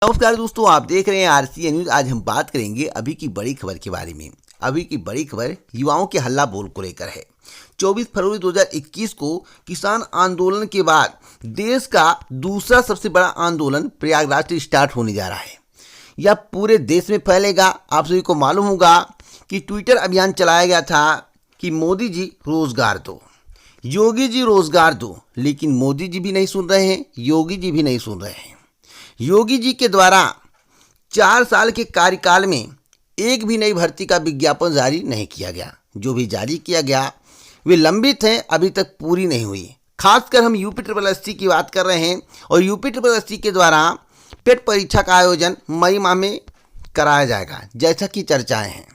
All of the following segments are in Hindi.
नमस्कार दोस्तों, आप देख रहे हैं आरसीए न्यूज। आज हम बात करेंगे अभी की बड़ी खबर के बारे में। अभी की बड़ी खबर युवाओं के हल्ला बोल को लेकर है। 24 फरवरी 2021 को किसान आंदोलन के बाद देश का दूसरा सबसे बड़ा आंदोलन प्रयागराज से स्टार्ट होने जा रहा है। यह पूरे देश में फैलेगा। आप सभी को मालूम होगा कि ट्विटर अभियान चलाया गया था कि मोदी जी रोजगार दो, योगी जी रोजगार दो, लेकिन मोदी जी भी नहीं सुन रहे हैं, योगी जी भी नहीं सुन रहे हैं। योगी जी के द्वारा 4 साल के कार्यकाल में एक भी नई भर्ती का विज्ञापन जारी नहीं किया गया। जो भी जारी किया गया वे लंबित हैं, अभी तक पूरी नहीं हुई। खासकर हम यूपी की बात कर रहे हैं और यूपी के द्वारा पेट परीक्षा का आयोजन मई माह में कराया जाएगा, जैसा कि चर्चाएं हैं।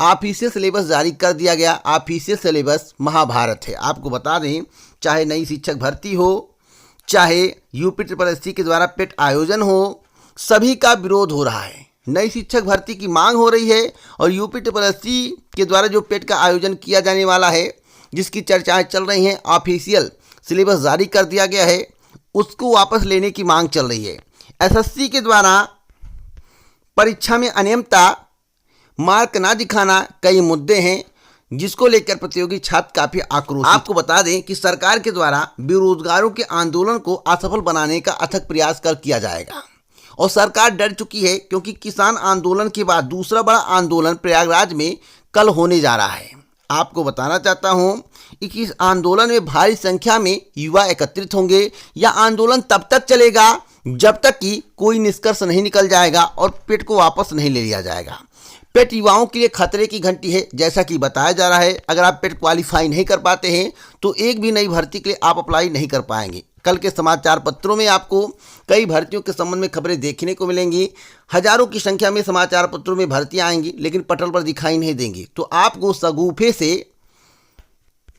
ऑफिशियल सिलेबस जारी कर दिया गया। ऑफिशियल सिलेबस महाभारत है। आपको बता दें, चाहे नई शिक्षक भर्ती हो, चाहे यूपी के द्वारा पेट आयोजन हो, सभी का विरोध हो रहा है। नई शिक्षक भर्ती की मांग हो रही है और यूपी के द्वारा जो पेट का आयोजन किया जाने वाला है, जिसकी चर्चाएं चल रही हैं, ऑफिशियल सिलेबस जारी कर दिया गया है, उसको वापस लेने की मांग चल रही है। एसएससी के द्वारा परीक्षा में अनियमितता, मार्क ना दिखाना, कई मुद्दे हैं जिसको लेकर प्रतियोगी छात्र काफी आक्रोशित। आपको बता दें कि सरकार के द्वारा बेरोजगारों के आंदोलन को असफल बनाने का अथक प्रयास किया जाएगा और सरकार डर चुकी है, क्योंकि किसान आंदोलन के बाद दूसरा बड़ा आंदोलन प्रयागराज में कल होने जा रहा है। आपको बताना चाहता हूं कि इस आंदोलन में भारी संख्या में युवा एकत्रित होंगे। यह आंदोलन तब तक चलेगा जब तक कि कोई निष्कर्ष नहीं निकल जाएगा और पेट को वापस नहीं ले लिया जाएगा। पेट युवाओं के लिए खतरे की घंटी है, जैसा कि बताया जा रहा है। अगर आप पेट क्वालिफाई नहीं कर पाते हैं तो एक भी नई भर्ती के लिए आप अप्लाई नहीं कर पाएंगे। कल के समाचार पत्रों में आपको कई भर्तियों के संबंध में खबरें देखने को मिलेंगी। हजारों की संख्या में समाचार पत्रों में भर्तियां आएंगी, लेकिन पटल पर दिखाई नहीं देंगी। तो आपको शगुफे से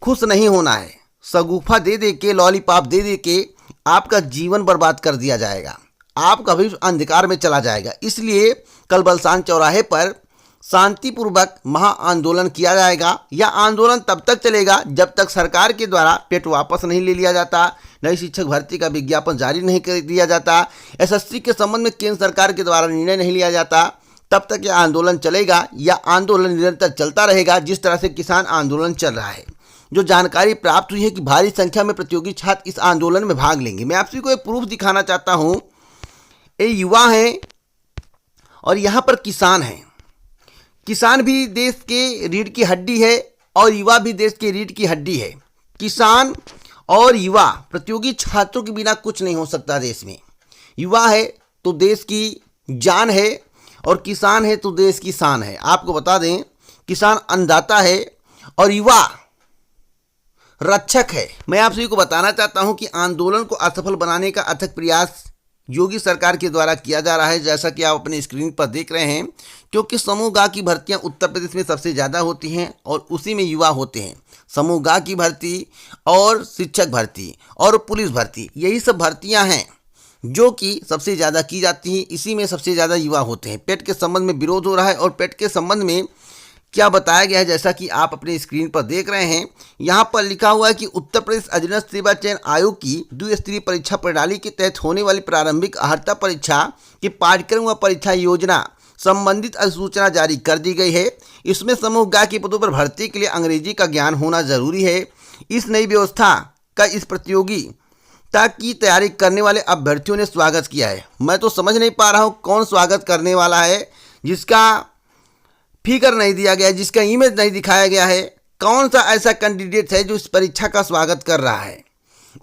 खुश नहीं होना है। शगुफा दे दे के, लॉलीपॉप दे दे के आपका जीवन बर्बाद कर दिया जाएगा, आपका भविष्य अंधकार में चला जाएगा। इसलिए कल बलसान चौराहे पर शांतिपूर्वक महा आंदोलन किया जाएगा। यह आंदोलन तब तक चलेगा जब तक सरकार के द्वारा पेट वापस नहीं ले लिया जाता, नई शिक्षक भर्ती का विज्ञापन जारी नहीं कर दिया जाता, एसएससी के संबंध में केंद्र सरकार के द्वारा निर्णय नहीं लिया जाता, तब तक यह आंदोलन चलेगा। यह आंदोलन निरंतर चलता रहेगा, जिस तरह से किसान आंदोलन चल रहा है। जो जानकारी प्राप्त हुई है कि भारी संख्या में प्रतियोगी छात्र इस आंदोलन में भाग लेंगे। मैं आप सभी को एक प्रूफ दिखाना चाहता हूँ। ये युवा हैं और यहाँ पर किसान हैं। किसान भी देश के रीढ़ की हड्डी है और युवा भी देश की रीढ़ की हड्डी है। किसान और युवा, प्रतियोगी छात्रों के बिना कुछ नहीं हो सकता देश में। युवा है तो देश की जान है और किसान है तो देश की शान है। आपको बता दें, किसान अन्नदाता है और युवा रक्षक है। मैं आप सभी को बताना चाहता हूं कि आंदोलन को असफल बनाने का अथक प्रयास योगी सरकार के द्वारा किया जा रहा है, जैसा कि आप अपने स्क्रीन पर देख रहे हैं। क्योंकि समूह ग की भर्तियां उत्तर प्रदेश में सबसे ज़्यादा होती हैं और उसी में युवा होते हैं। समूह ग की भर्ती और शिक्षक भर्ती और पुलिस भर्ती, यही सब भर्तियां हैं जो कि सबसे ज़्यादा की जाती हैं। इसी में सबसे ज़्यादा युवा होते हैं। पेट के संबंध में विरोध हो रहा है और पेट के संबंध में क्या बताया गया है, जैसा कि आप अपने स्क्रीन पर देख रहे हैं। यहाँ पर लिखा हुआ है कि उत्तर प्रदेश अधीनस्थ सेवा चयन आयोग की द्विस्तरीय परीक्षा प्रणाली के तहत होने वाली प्रारंभिक अर्हता परीक्षा के पाठ्यक्रम व परीक्षा योजना संबंधित अधिसूचना जारी कर दी गई है। इसमें समूह ग के पदों पर भर्ती के लिए अंग्रेजी का ज्ञान होना जरूरी है। इस नई व्यवस्था का इस प्रतियोगिता की तैयारी करने वाले अभ्यर्थियों ने स्वागत किया है। मैं तो समझ नहीं पा रहा हूँ कौन स्वागत करने वाला है, जिसका फिगर नहीं दिया गया, जिसका इमेज नहीं दिखाया गया है। कौन सा ऐसा कैंडिडेट है जो इस परीक्षा का स्वागत कर रहा है।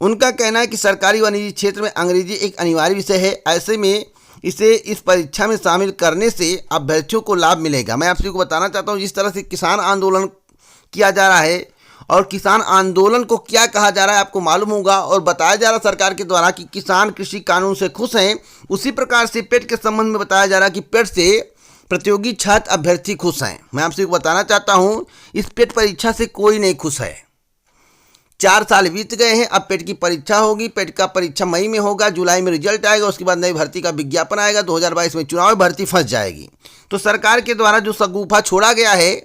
उनका कहना है कि सरकारी व निजी क्षेत्र में अंग्रेजी एक अनिवार्य विषय है। ऐसे में इसे इस परीक्षा में शामिल करने से अभ्यर्थियों को लाभ मिलेगा। मैं आप सभी को बताना चाहता हूँ, जिस तरह से किसान आंदोलन किया जा रहा है और किसान आंदोलन को क्या कहा जा रहा है आपको मालूम होगा, और बताया जा रहा है सरकार के द्वारा कि किसान कृषि कानून से खुश हैं। उसी प्रकार से पेट के संबंध में बताया जा रहा है कि पेट से प्रतियोगी छात्र अभ्यर्थी खुश हैं। मैं आपसे बताना चाहता हूं, इस पेट परीक्षा से कोई नहीं खुश है। 4 साल बीत गए हैं, अब पेट की परीक्षा होगी। पेट का परीक्षा मई में होगा, जुलाई में रिजल्ट आएगा, उसके बाद नई भर्ती का विज्ञापन आएगा, 2022 में चुनाव, भर्ती फंस जाएगी। तो सरकार के द्वारा जो शगुफा छोड़ा गया है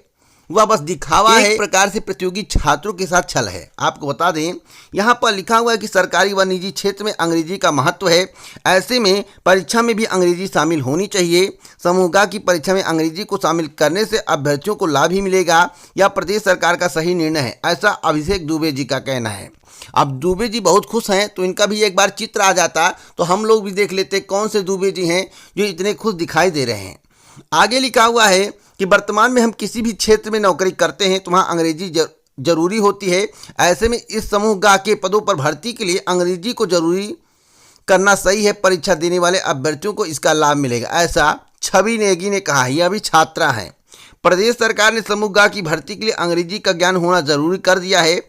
वह बस दिखावा है, एक प्रकार से प्रतियोगी छात्रों के साथ छल है। आपको बता दें, यहाँ पर लिखा हुआ है कि सरकारी व निजी क्षेत्र में अंग्रेजी का महत्व है, ऐसे में परीक्षा में भी अंग्रेजी शामिल होनी चाहिए। समूह ग की परीक्षा में अंग्रेजी को शामिल करने से अभ्यर्थियों को लाभ ही मिलेगा। यह प्रदेश सरकार का सही निर्णय है, ऐसा अभिषेक दुबे जी का कहना है। अब दुबे जी बहुत खुश हैं, तो इनका भी एक बार चित्र आ जाता तो हम लोग भी देख लेते कौन से दुबे जी हैं जो इतने खुश दिखाई दे रहे हैं। आगे लिखा हुआ है कि वर्तमान में हम किसी भी क्षेत्र में नौकरी करते हैं तो वहाँ अंग्रेजी जरूरी होती है। ऐसे में इस समूह ग के पदों पर भर्ती के लिए अंग्रेजी को जरूरी करना सही है। परीक्षा देने वाले अभ्यर्थियों को इसका लाभ मिलेगा, ऐसा छवि नेगी ने कहा। यह भी छात्रा हैं। प्रदेश सरकार ने समूह ग की भर्ती के लिए अंग्रेजी का ज्ञान होना जरूरी कर दिया है।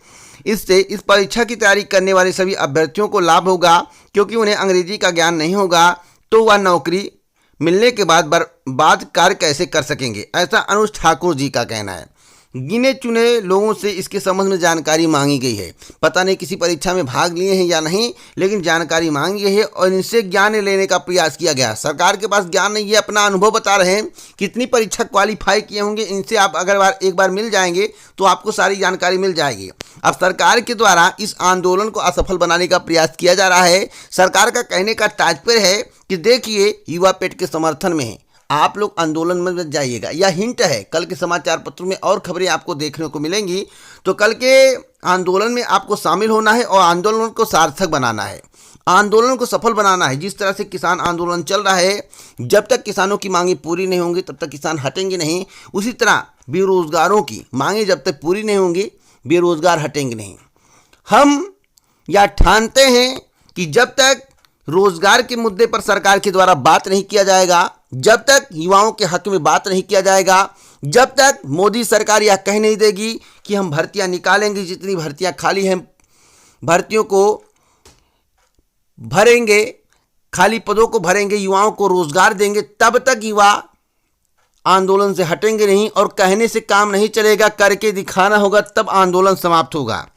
इससे इस परीक्षा की तैयारी करने वाले सभी अभ्यर्थियों को लाभ होगा, क्योंकि उन्हें अंग्रेजी का ज्ञान नहीं होगा तो वह नौकरी मिलने के बाद कार्य कैसे कर सकेंगे, ऐसा अनुज ठाकुर जी का कहना है। गिने चुने लोगों से इसके संबंध में जानकारी मांगी गई है। पता नहीं किसी परीक्षा में भाग लिए हैं या नहीं, लेकिन जानकारी मांगी गई है और इनसे ज्ञान लेने का प्रयास किया गया। सरकार के पास ज्ञान नहीं है, अपना अनुभव बता रहे हैं। कितनी परीक्षा क्वालिफाई किए होंगे, इनसे आप अगर एक बार मिल जाएंगे तो आपको सारी जानकारी मिल जाएगी। अब सरकार के द्वारा इस आंदोलन को असफल बनाने का प्रयास किया जा रहा है। सरकार का कहने का तात्पर्य है कि देखिए, युवा पेट के समर्थन में है, आप लोग आंदोलन में मत जाइएगा। यह हिंट है, कल के समाचार पत्रों में और खबरें आपको देखने को मिलेंगी। तो कल के आंदोलन में आपको शामिल होना है और आंदोलन को सार्थक बनाना है, आंदोलन को सफल बनाना है। जिस तरह से किसान आंदोलन चल रहा है, जब तक किसानों की मांगे पूरी नहीं होंगी तब तक किसान हटेंगे नहीं। उसी तरह बेरोजगारों की मांगे जब तक पूरी नहीं होंगी, बेरोजगार हटेंगे नहीं। हम यह ठानते हैं कि जब तक रोजगार के मुद्दे पर सरकार के द्वारा बात नहीं किया जाएगा, जब तक युवाओं के हक में बात नहीं किया जाएगा, जब तक मोदी सरकार यह कह नहीं देगी कि हम भर्तियां निकालेंगे, जितनी भर्तियां खाली हैं भर्तियों को भरेंगे, खाली पदों को भरेंगे, युवाओं को रोजगार देंगे, तब तक युवा आंदोलन से हटेंगे नहीं। और कहने से काम नहीं चलेगा, करके दिखाना होगा, तब आंदोलन समाप्त होगा।